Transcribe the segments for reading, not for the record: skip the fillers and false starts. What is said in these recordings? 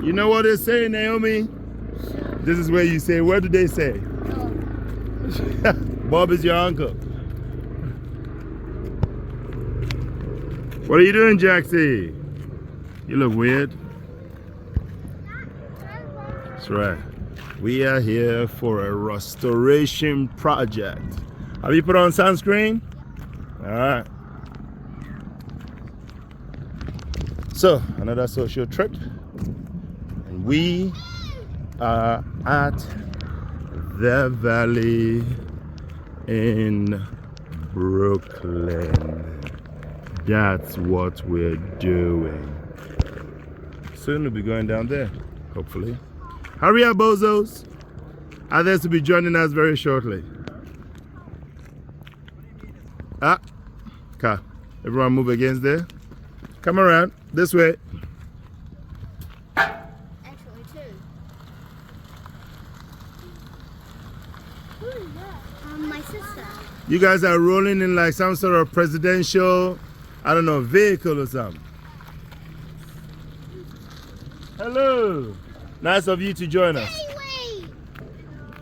You know what they say, Naomi? This is where you say, what do they say? Bob is your uncle. What are you doing, Jaxie? You look weird. That's right. We are here for a restoration project. Have you put on sunscreen? All right. So, another social trip. And we are at the Valley in Brooklyn. That's what we're doing. Soon we'll be going down there, hopefully. Hurry up, bozos. Others will be joining us very shortly. Ah, car. Everyone move against there. Come around, this way. Actually, two. Who is that? My sister. You guys are rolling in like some sort of presidential, I don't know, vehicle or something. Hello. Nice of you to join us. Daily.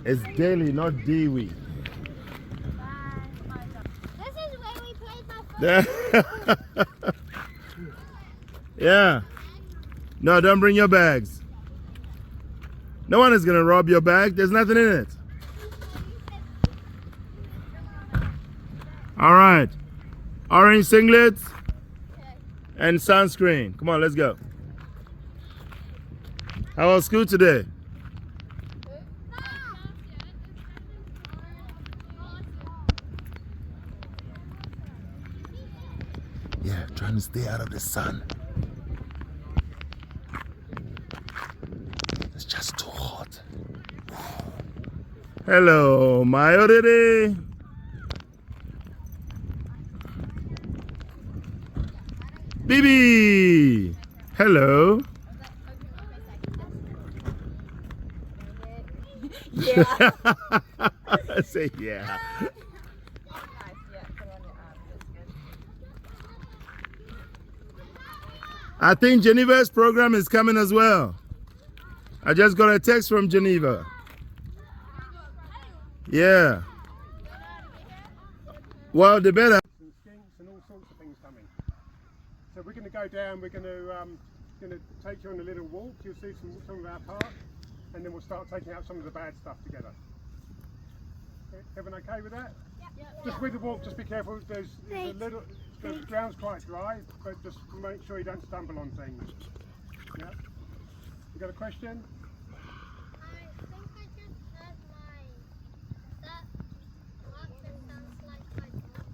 It's daily, not Dewey. This is where we played my phone. Yeah. No, don't bring your bags. No one is going to rob your bag. There's nothing in it. All right. Orange singlets and sunscreen. Come on, let's go. How was school today? Yeah, trying to stay out of the sun. It's just too hot. Hello, my orere. Bibi. Hello. Yeah. Say yeah. I think Geneva's program is coming as well. I just got a text from Geneva. Yeah. Well, the better. And skinks and all sorts of things coming. So we're going to go down. We're going to take you on a little walk. You'll see some of our park, and then we'll start taking out some of the bad stuff together. Everyone okay with that? Yep. Just with the walk, just be careful. There's a little. The ground's quite dry, but just make sure you don't stumble on things. Yeah. You got a question? I think I just heard that sounds like my dog.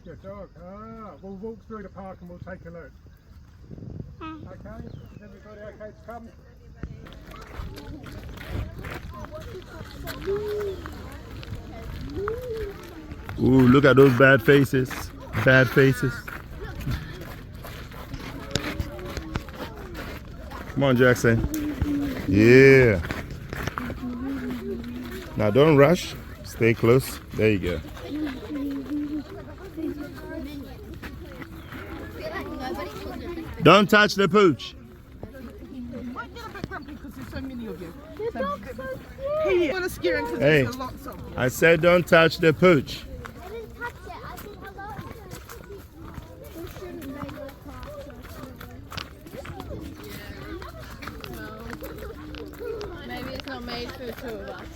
Your dog. Ah, we'll walk through the park and we'll take a look. Okay. Is everybody okay to come? Ooh, look at those bad faces. Bad faces. Come on, Jackson. Yeah. Now don't rush. Stay close. There you go. Don't touch the pooch. Might get a bit grumpy because there's so many of you. The dog's so cute. Hey, I want to scare him because Hey. there's a lot of I said don't touch the pooch. I didn't touch it. I said hello. We shouldn't make it past. Maybe it's not made for the two of us.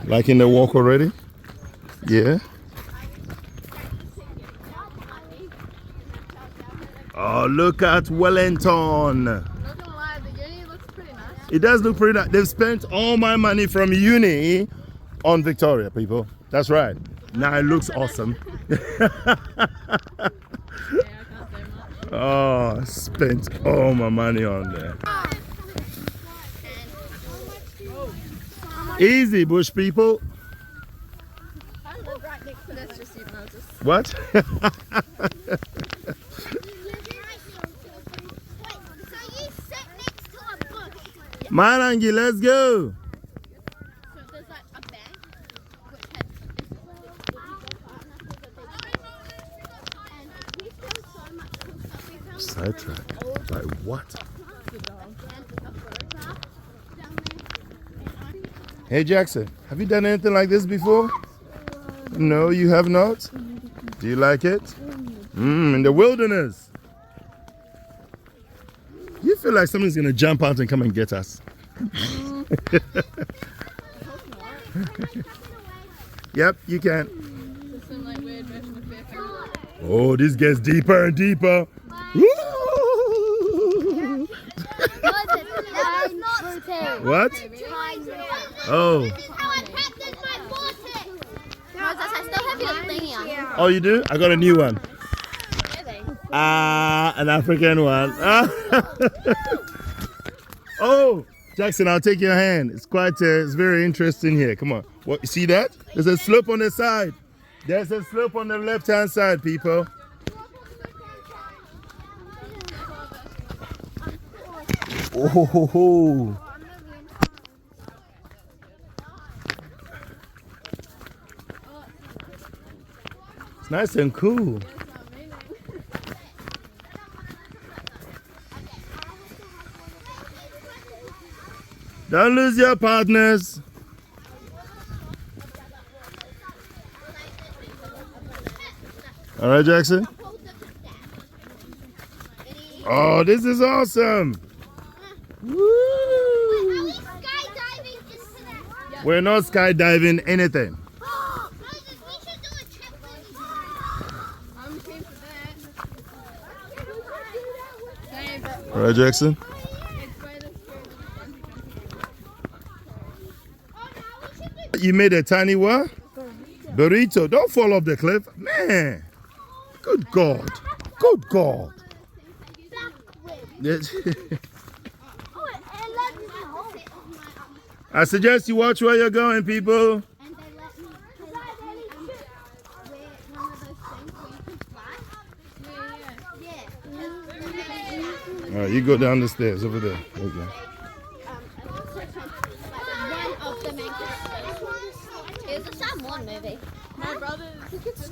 Liking the walk already? Yeah. Oh, look at Wellington. Not gonna lie, the uni looks pretty nice. It does look pretty nice. They've spent all my money from uni on Victoria, people. That's right. Now it looks awesome. Yeah, I can't say much. Oh, spent all my money on there. Easy, bush people. I live right next to this, just so you notice. What? Marangi, let's go. So there's like a bank which had and we feel so much cookies sidetracked. Like what? Hey Jackson, have you done anything like this before? No, you have not? Do you like it? In the wilderness. You feel like somebody's gonna jump out and come and get us? Yep, you can. Some like weird version of fear factor. Oh, this gets deeper and deeper. What? Oh. I still have your thingy on. Oh, you do? I got a new one. An African one. Oh, Jackson, I'll take your hand. It's quite, it's very interesting here. Come on. What? You see that? There's a slope on the side. There's a slope on the left-hand side, people. Oh, ho, ho. It's nice and cool. Don't lose your partners. All right, Jackson. Oh, this is awesome. Woo. We're not skydiving anything. I'm keen for that. All right, Jackson. You made a tiny what? Burrito. Don't fall off the cliff. Man. Good God. Good God. Yes. I suggest you watch where you're going, people. All right, you go down the stairs over there. Okay. It's a Sam 1 movie. My brother just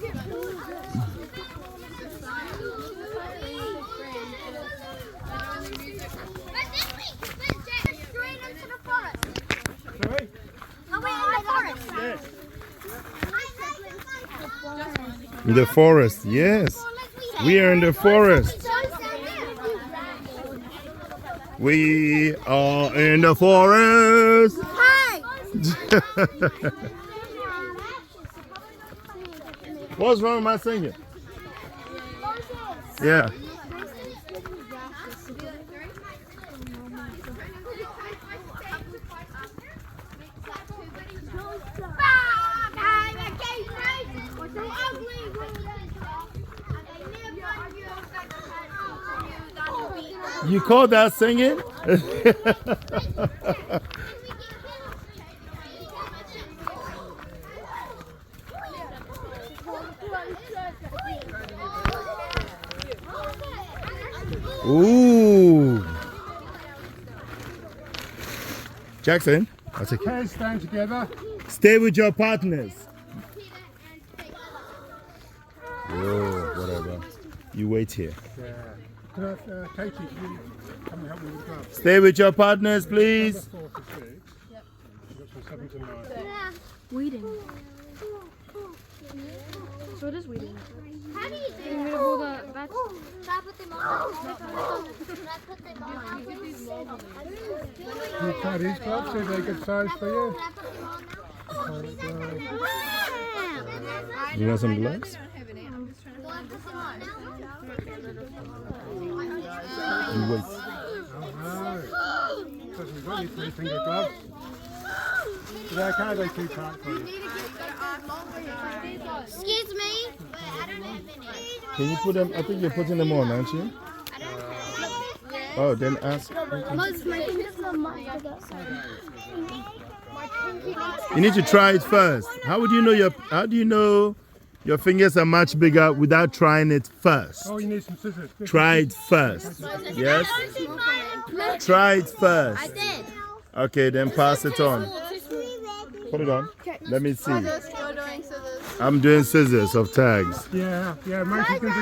Sorry? In the forest, yes. We are in the forest. We are in the forest. What's wrong with my singing? Yeah. You call that singing? Ooh. Jackson, I'll take it. Okay, stand together. Stay with your partners. Whoa, whatever. You wait here. Yeah. Can I, Katie, can you come and help me with the gloves? Stay with your partners, please. Number 4 to 6. Yep. You've got from 7 to 9. Weeding. So it is weeding. How do you do Can we that? hold the batch? Can I put them on? Can I put them on? Can you try these gloves? Are they a good size for you? Can I put them on now? You want some gloves? Do I put them on now? You wait. Oh, no. We've got your 3-finger gloves. Is that okay? They too tight for you. Excuse me. I don't have any. Can you put them? I think you're putting them on, aren't you? Oh, then ask. You need to try it first. How would you know how do you know your fingers are much bigger without trying it first? Oh, you need some scissors. Try it first. Yes? Try it first. I did. Okay, then pass it on. Put it on. Let me see. You're doing scissors. I'm doing scissors of tags. Yeah, Mike, you can bring